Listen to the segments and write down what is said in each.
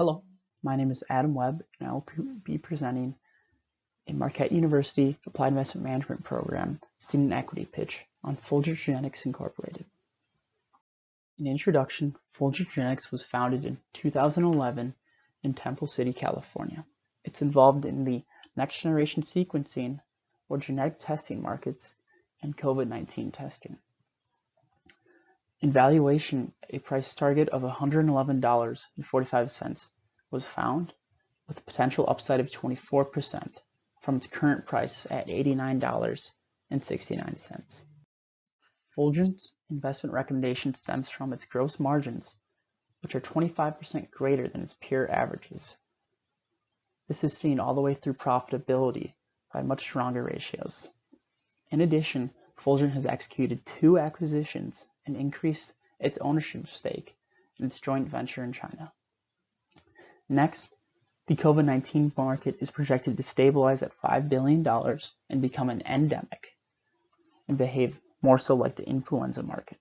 Hello, my name is Adam Webb, and I will be presenting a Marquette University Applied Investment Management Program student equity pitch on Fulgent Genetics Incorporated. In introduction, Fulgent Genetics was founded in 2011 in Temple City, California. It's involved in the next-generation sequencing or genetic testing markets and COVID-19 testing. In valuation, a price target of $111.45 was found, with a potential upside of 24% from its current price at $89.69. Fulgent's investment recommendation stems from its gross margins, which are 25% greater than its peer averages. This is seen all the way through profitability by much stronger ratios. In addition, Fulgent has executed 2 acquisitions and increased its ownership stake in its joint venture in China. Next, the COVID-19 market is projected to stabilize at $5 billion and become an endemic and behave more so like the influenza market.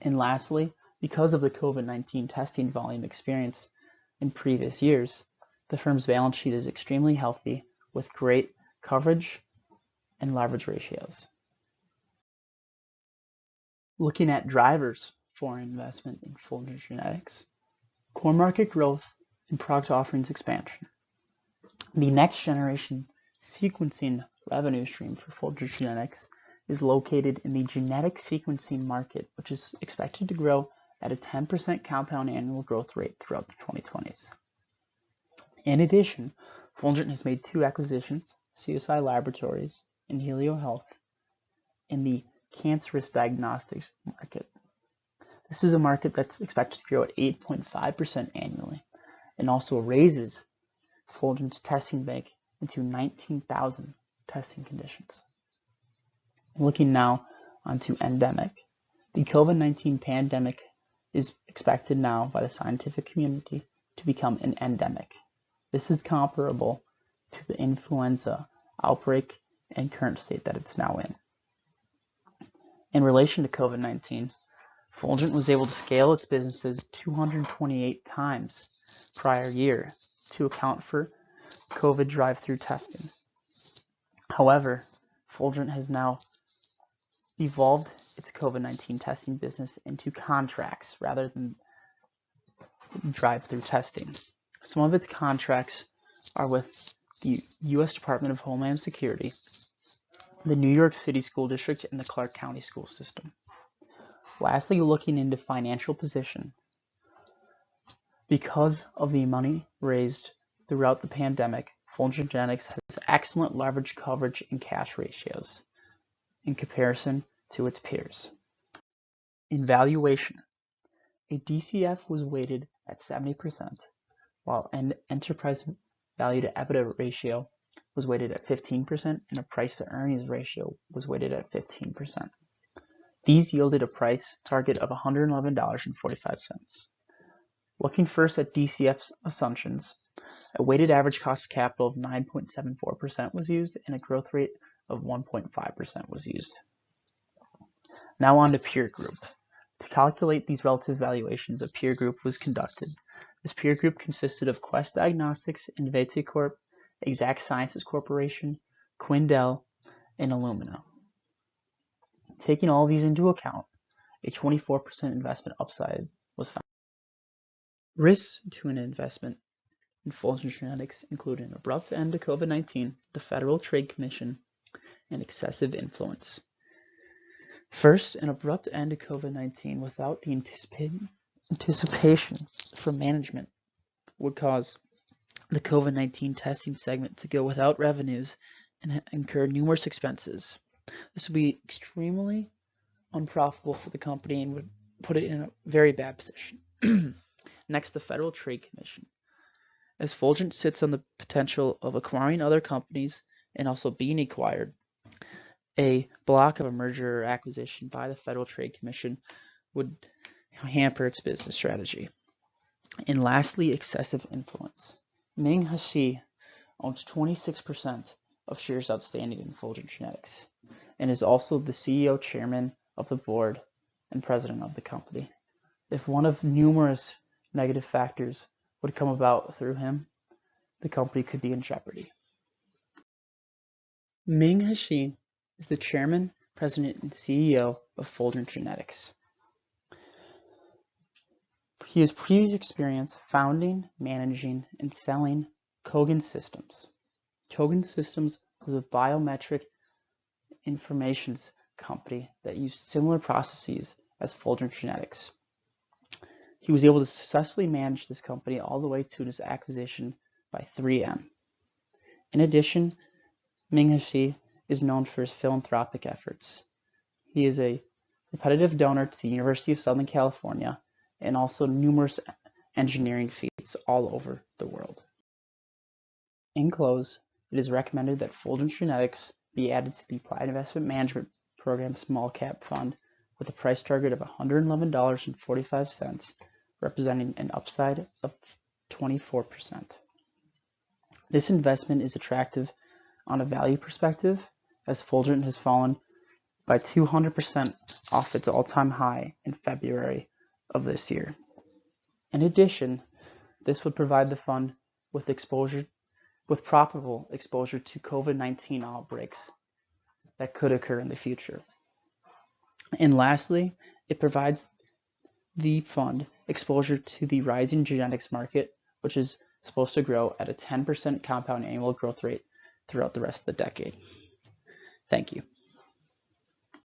And lastly, because of the COVID-19 testing volume experienced in previous years, the firm's balance sheet is extremely healthy with great coverage and leverage ratios. Looking at drivers for investment in Fulgent Genetics, core market growth and product offerings expansion. The next generation sequencing revenue stream for Fulgent Genetics is located in the genetic sequencing market, which is expected to grow at a 10% compound annual growth rate throughout the 2020s. In addition, Fulgent has made 2 acquisitions, CSI Laboratories and Helio Health, in the cancerous diagnostics market. This is a market that's expected to grow at 8.5% annually and also raises Fulgent's testing bank into 19,000 testing conditions. Looking now onto endemic, the COVID-19 pandemic is expected now by the scientific community to become an endemic. This is comparable to the influenza outbreak and current state that it's now in. In relation to COVID-19, Fulgent was able to scale its businesses 228 times prior year to account for COVID drive-through testing. However, Fulgent has now evolved its COVID-19 testing business into contracts rather than drive-through testing. Some of its contracts are with the U.S. Department of Homeland Security, the New York City School District, and the Clark County School System. Lastly, looking into financial position. Because of the money raised throughout the pandemic, Fulgent Genetics has excellent leverage coverage and cash ratios in comparison to its peers. In valuation, a DCF was weighted at 70%, while an enterprise value to EBITDA ratio was weighted at 15%, and a price to earnings ratio was weighted at 15%. These yielded a price target of $111.45. Looking first at DCF's assumptions, a weighted average cost of capital of 9.74% was used, and a growth rate of 1.5% was used. Now on to peer group. To calculate these relative valuations, a peer group was conducted. This peer group consisted of Quest Diagnostics, Invitae Corp., Exact Sciences Corporation, Quindel, and Illumina. Taking all these into account, a 24% investment upside was found. Risks to an investment in Fulgent Genetics include an abrupt end to COVID-19, the Federal Trade Commission, and excessive influence. First, an abrupt end to COVID-19 without the anticipation from management would cause the COVID-19 testing segment to go without revenues and incur numerous expenses. This would be extremely unprofitable for the company and would put it in a very bad position. Next, the Federal Trade Commission. As Fulgent sits on the potential of acquiring other companies and also being acquired, a block of a merger or acquisition by the Federal Trade Commission would hamper its business strategy. And lastly, excessive influence. Ming Hsieh owns 26% of shares outstanding in Fulgent Genetics and is also the CEO, chairman of the board, and president of the company. If one of numerous negative factors would come about through him, the company could be in jeopardy. Ming Hsieh is the chairman, president, and CEO of Fulgent Genetics. He has previous experience founding, managing, and selling Kogan Systems. Kogan Systems was a biometric information company that used similar processes as Fulgent Genetics. He was able to successfully manage this company all the way to its acquisition by 3M. In addition, Ming Hsieh is known for his philanthropic efforts. He is a repetitive donor to the University of Southern California and also numerous engineering feats all over the world. In close, it is recommended that Fulgent Genetics be added to the Applied Investment Management Program Small Cap Fund with a price target of $111.45, representing an upside of 24%. This investment is attractive on a value perspective, as Fulgent has fallen by 200% off its all-time high in February of this year. In addition, this would provide the fund with profitable exposure to COVID-19 outbreaks that could occur in the future. And lastly, it provides the fund exposure to the rising genetics market, which is supposed to grow at a 10% compound annual growth rate throughout the rest of the decade. Thank you.